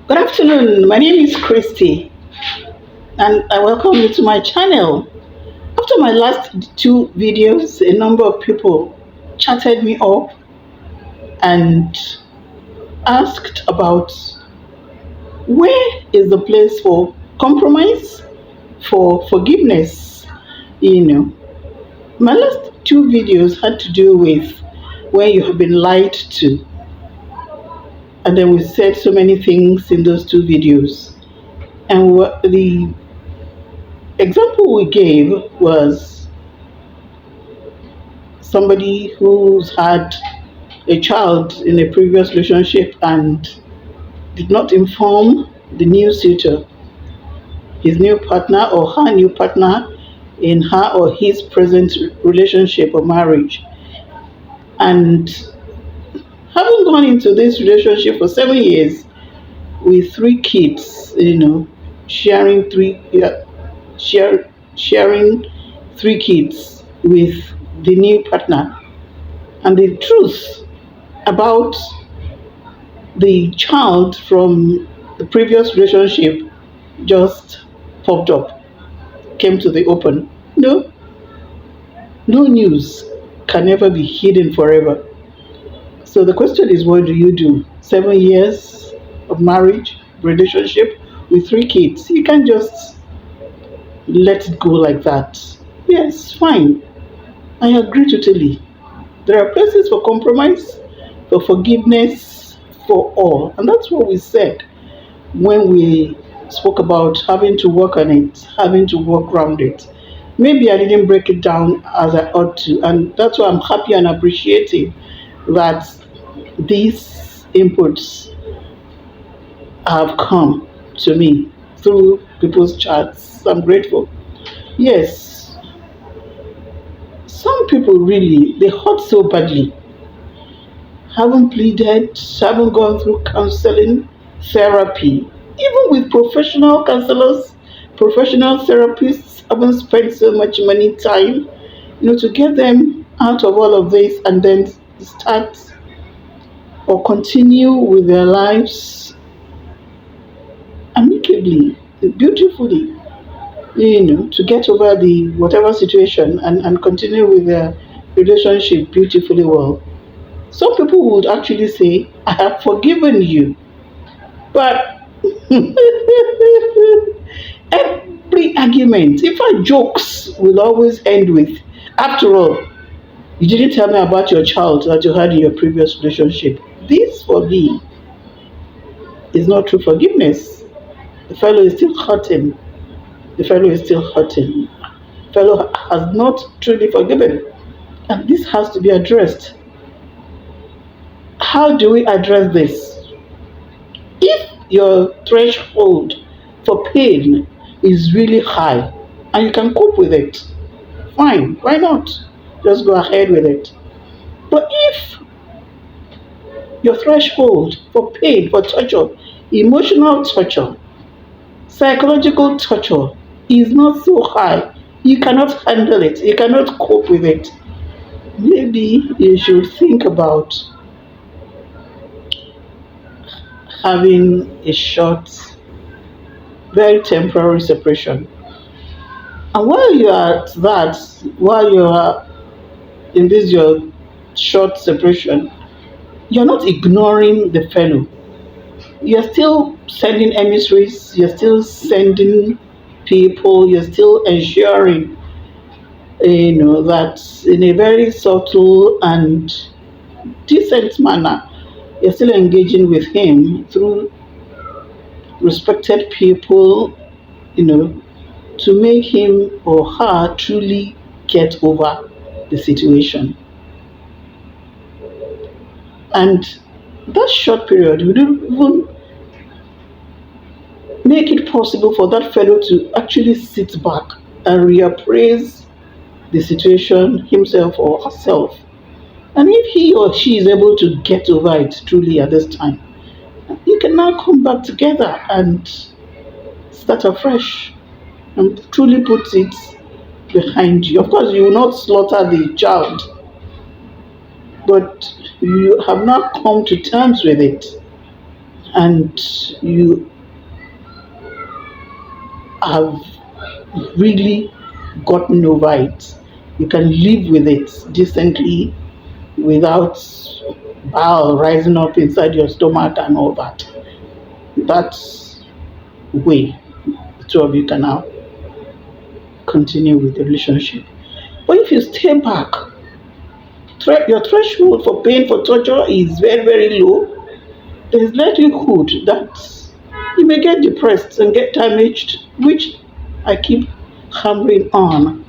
Good afternoon. My name is Christy, and I welcome you to my channel. After my last two videos, a number of people chatted me up and asked about where is the place for compromise, for forgiveness. You know, my last two videos had to do with when you have been lied to, and then we said so many things in those two videos. And the example we gave was somebody who's had a child in a previous relationship and did not inform the new suitor, his new partner or her new partner, in her or his present relationship or marriage. And having gone into this relationship for 7 years with three kids, sharing three, yeah, sharing three kids with the new partner. And the truth about the child from the previous relationship just popped up, came to the open. No, no news can ever be hidden forever. So the question is, what do you do? 7 years of marriage, relationship with three kids. You can't just let it go like that. Yes, fine. I agree totally. There are places for compromise, for forgiveness, for all. And that's what we said when we spoke about having to work on it, having to work around it. Maybe I didn't break it down as I ought to. And that's why I'm happy and appreciating that these inputs have come to me through people's chats. I'm grateful. Yes, some people really, they hurt so badly, haven't pleaded, haven't gone through counseling, therapy, even with professional counselors, professional therapists, haven't spent so much money, time, to get them out of all of this and then start or continue with their lives amicably, beautifully, to get over the whatever situation and continue with their relationship beautifully well. Some people would actually say, I have forgiven you. But every argument, in fact, jokes will always end with, after all, you didn't tell me about your child that you had in your previous relationship. This, for me, is not true forgiveness. The fellow is still hurting. The fellow is still hurting. The fellow has not truly forgiven. And this has to be addressed. How do we address this? If your threshold for pain is really high and you can cope with it, fine, why not? Just go ahead with it. But if your threshold for pain, for torture, emotional torture, psychological torture is not so high, you cannot handle it, you cannot cope with it, maybe you should think about having a short, very temporary separation. And while you are at that, while you are in this your short separation, you're not ignoring the fellow. You're still sending emissaries, you're still sending people, you're still ensuring, that in a very subtle and decent manner, you're still engaging with him through respected people, you know, to make him or her truly get over the situation. And that short period would even make it possible for that fellow to actually sit back and reappraise the situation himself or herself. And if he or she is able to get over it truly at this time, you can now come back together and start afresh and truly put it behind you. Of course, you will not slaughter the child, but you have not come to terms with it. and you have really gotten over it, you can live with it decently without bowel rising up inside your stomach and all that. That's way the two of you can now continue with the relationship. But if you stay back, your threshold for paying for torture is very, very low. There's likelihood that you may get depressed and get damaged, which I keep hammering on.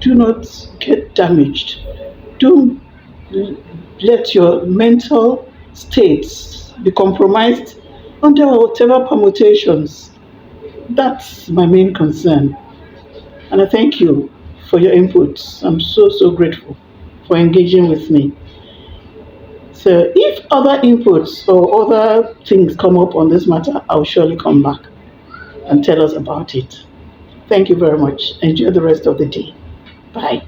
Do not get damaged. Don't let your mental states be compromised under whatever permutations. That's my main concern. And I thank you for your inputs. I'm so, so grateful for engaging with me. So if other inputs or other things come up on this matter, I'll surely come back and tell us about it. Thank you very much. Enjoy the rest of the day. Bye.